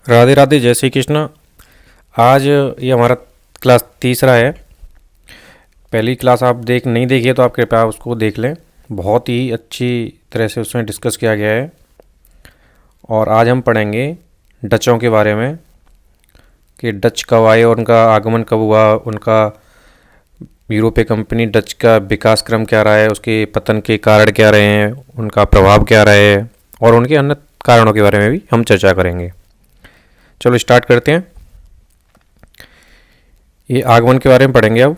राधे राधे, जय श्री कृष्ण। आज ये हमारा क्लास तीसरा है। पहली क्लास आप नहीं देखी है तो आप कृपया उसको देख लें। बहुत ही अच्छी तरह से उसमें डिस्कस किया गया है। और आज हम पढ़ेंगे डचों के बारे में कि डच कब आए और उनका आगमन कब हुआ, उनका यूरोपीय कंपनी डच का विकास क्रम क्या रहा है, उसके पतन के कारण क्या रहे हैं, उनका प्रभाव क्या रहा है और उनके अन्य कारणों के बारे में भी हम चर्चा करेंगे। चलो स्टार्ट करते हैं। ये आगमन के बारे में पढ़ेंगे अब।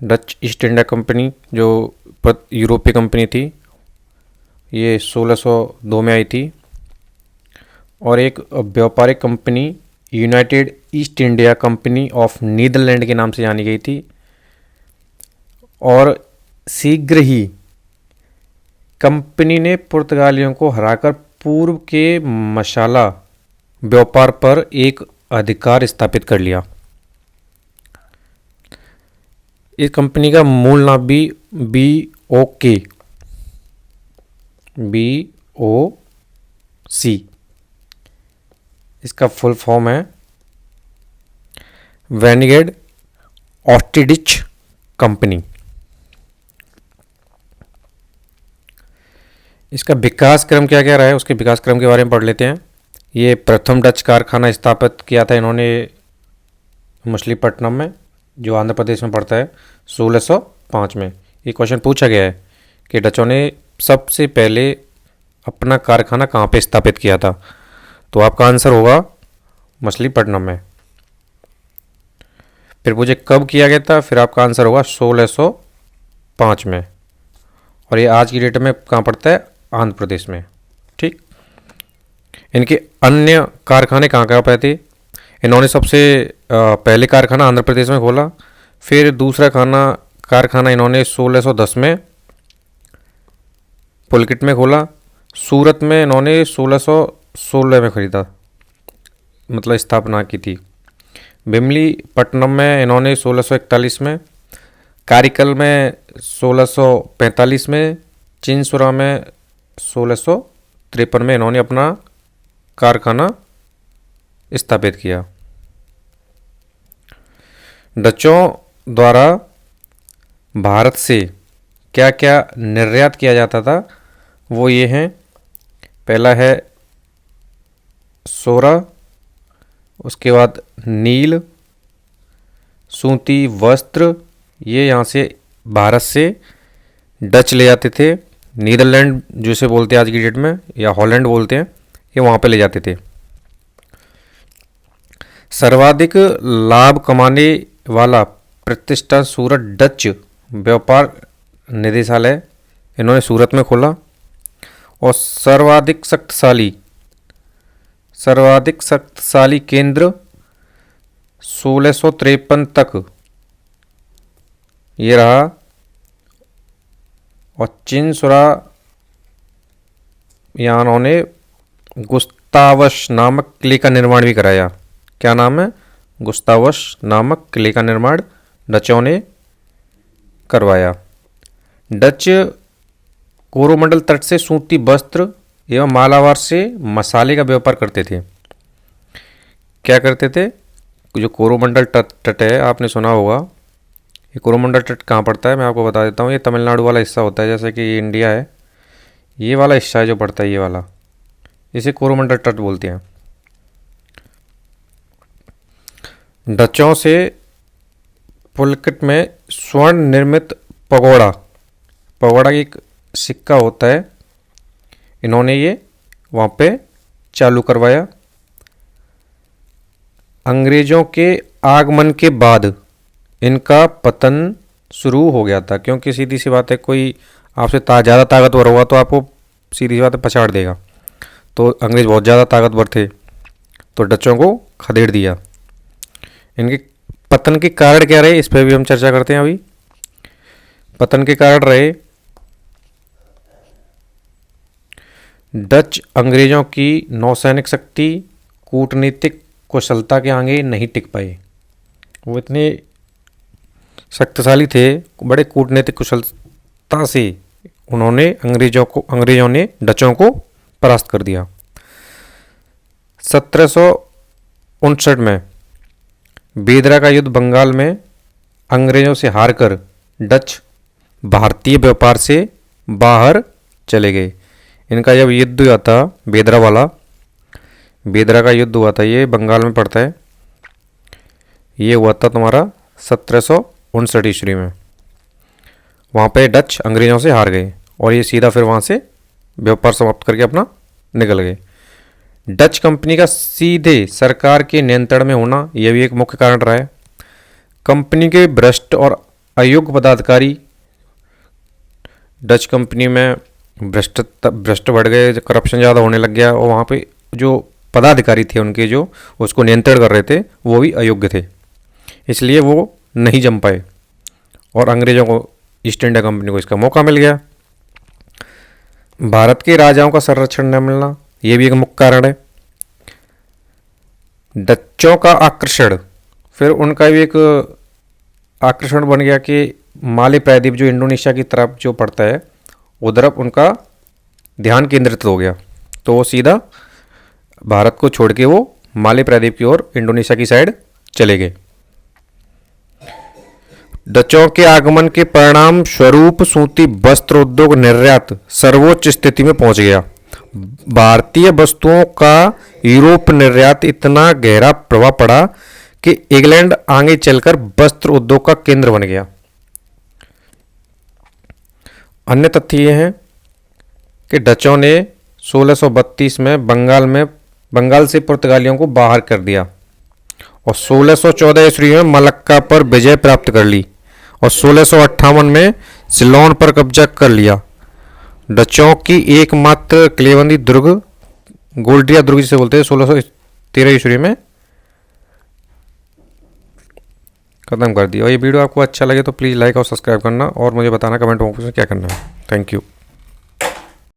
डच ईस्ट इंडिया कंपनी जो यूरोपीय कंपनी थी, ये 1602 में आई थी और एक व्यापारिक company United East India Company of Netherland के नाम से जानी गई थी। और शीघ्र ही कंपनी ने पुर्तगालियों को हराकर पूर्व के मसाला व्यापार पर एक अधिकार स्थापित कर लिया। इस कंपनी का मूल नाम भी BOC इसका फुल फॉर्म है वेनिगेड ऑस्टिडिच कंपनी। इसका विकास क्रम क्या क्या रहा है, उसके विकास क्रम के बारे में पढ़ लेते हैं। ये प्रथम डच कारखाना स्थापित किया था इन्होंने मछलीपट्टनम में, जो आंध्र प्रदेश में पड़ता है, 1605 में। ये क्वेश्चन पूछा गया है कि डचों ने सबसे पहले अपना कारखाना कहाँ पे स्थापित किया था, तो आपका आंसर होगा मछलीपट्टनम में। फिर मुझे कब किया गया था, फिर आपका आंसर होगा 1605 में। और ये आज की डेट में कहाँ पड़ता है, आंध्र प्रदेश में। ठीक। इनके अन्य कारखाने कहाँ कहाँ पे थे। इन्होंने सबसे पहले कारखाना आंध्र प्रदेश में खोला। फिर दूसरा कारखाना इन्होंने 1610 में पुलकिट में खोला। सूरत में इन्होंने 1616 में खरीदा, मतलब स्थापना की थी। बिमली पट्टनम में इन्होंने 1641 में, कारिकल में 1645 में, चिंसुरा में 1653 में इन्होंने अपना कारखाना स्थापित किया। डचों द्वारा भारत से क्या क्या निर्यात किया जाता था वो ये हैं। पहला है सोरा, उसके बाद नील, सूती वस्त्र, ये यहाँ से भारत से डच ले जाते थे। नीदरलैंड जिसे बोलते हैं आज की डेट में, या हॉलैंड बोलते हैं, ये वहाँ पे ले जाते थे। सर्वाधिक लाभ कमाने वाला प्रतिष्ठान सूरत डच व्यापार निदेशालय इन्होंने सूरत में खोला। और सर्वाधिक शक्तिशाली केंद्र 1653 तक ये रहा। और चिंसुरा यहाँ उन्होंने गुस्तावश नामक किले का निर्माण भी कराया। क्या नाम है, गुस्तावश नामक किले का निर्माण डचों ने करवाया। डच कोरोमंडल तट से सूती वस्त्र एवं मालाबार से मसाले का व्यापार करते थे। क्या करते थे, जो कोरोमंडल तट है आपने सुना होगा। ये कोरोमंडल तट कहाँ पड़ता है मैं आपको बता देता हूँ। ये तमिलनाडु वाला हिस्सा होता है, जैसे कि ये इंडिया है, ये वाला हिस्सा है जो पड़ता है, ये वाला, इसे कोरोमंडल तट बोलते हैं। डचों से पुलकिट में स्वर्ण निर्मित पगोड़ा एक सिक्का होता है, इन्होंने ये वहाँ पे चालू करवाया। अंग्रेजों के आगमन के बाद इनका पतन शुरू हो गया था, क्योंकि सीधी सी बात है, कोई आपसे ज़्यादा ताकतवर होगा तो आपको सीधी सी बात है पछाड़ देगा। तो अंग्रेज बहुत ज़्यादा ताकतवर थे तो डचों को खदेड़ दिया। इनके पतन के कारण क्या रहे, इस पर भी हम चर्चा करते हैं अभी। पतन के कारण रहे, डच अंग्रेजों की नौसैनिक शक्ति, कूटनीतिक कुशलता के आगे नहीं टिक पाए। वो इतने शक्तिशाली थे, बड़े कूटनीतिक कुशलता से अंग्रेजों ने डचों को परास्त कर दिया। 1759 में बेदरा का युद्ध बंगाल में अंग्रेजों से हारकर डच भारतीय व्यापार से बाहर चले गए। इनका जब युद्ध हुआ था बेदरा वाला, बेदरा का युद्ध हुआ था, ये बंगाल में पड़ता है, ये हुआ था तुम्हारा 1759 ईस्वी में। वहाँ पे डच अंग्रेज़ों से हार गए और ये सीधा फिर वहाँ से व्यापार समाप्त करके अपना निकल गए। डच कंपनी का सीधे सरकार के नियंत्रण में होना यह भी एक मुख्य कारण रहा है। कंपनी के भ्रष्ट और अयोग्य पदाधिकारी, डच कंपनी में भ्रष्ट बढ़ गए, करप्शन ज़्यादा होने लग गया और वहाँ पे जो पदाधिकारी थे उनके जो उसको नियंत्रण कर रहे थे वो भी अयोग्य थे, इसलिए वो नहीं जम पाए और अंग्रेज़ों को, ईस्ट इंडिया कंपनी को इसका मौका मिल गया। भारत के राजाओं का संरक्षण न मिलना ये भी एक मुख्य कारण है। डच्चों का आकर्षण, फिर उनका भी एक आकर्षण बन गया कि माले प्रायद्वीप जो इंडोनेशिया की तरफ जो पड़ता है उधर उनका ध्यान केंद्रित हो गया, तो वो सीधा भारत को छोड़ के वो माले प्रायद्वीप की ओर इंडोनेशिया की साइड चले गए। डचों के आगमन के परिणाम स्वरूप सूती वस्त्र उद्योग निर्यात सर्वोच्च स्थिति में पहुंच गया। भारतीय वस्तुओं का यूरोप निर्यात इतना गहरा प्रभाव पड़ा कि इंग्लैंड आगे चलकर वस्त्र उद्योग का केंद्र बन गया। अन्य तथ्य ये हैं कि डचों ने 1632 में बंगाल से पुर्तगालियों को बाहर कर दिया और 1614 ईस्वी में मलक्का पर विजय प्राप्त कर ली और 1658 में सिलोन पर कब्जा कर लिया। डचों की एकमात्र किलेबंदी दुर्ग गोल्ड्रिया दुर्ग जिसे बोलते हैं 1613 ईस्वी में खत्म कर दिया। और ये वीडियो आपको अच्छा लगे तो प्लीज़ लाइक और सब्सक्राइब करना और मुझे बताना कमेंट बॉक्स में क्या करना है। Thank you.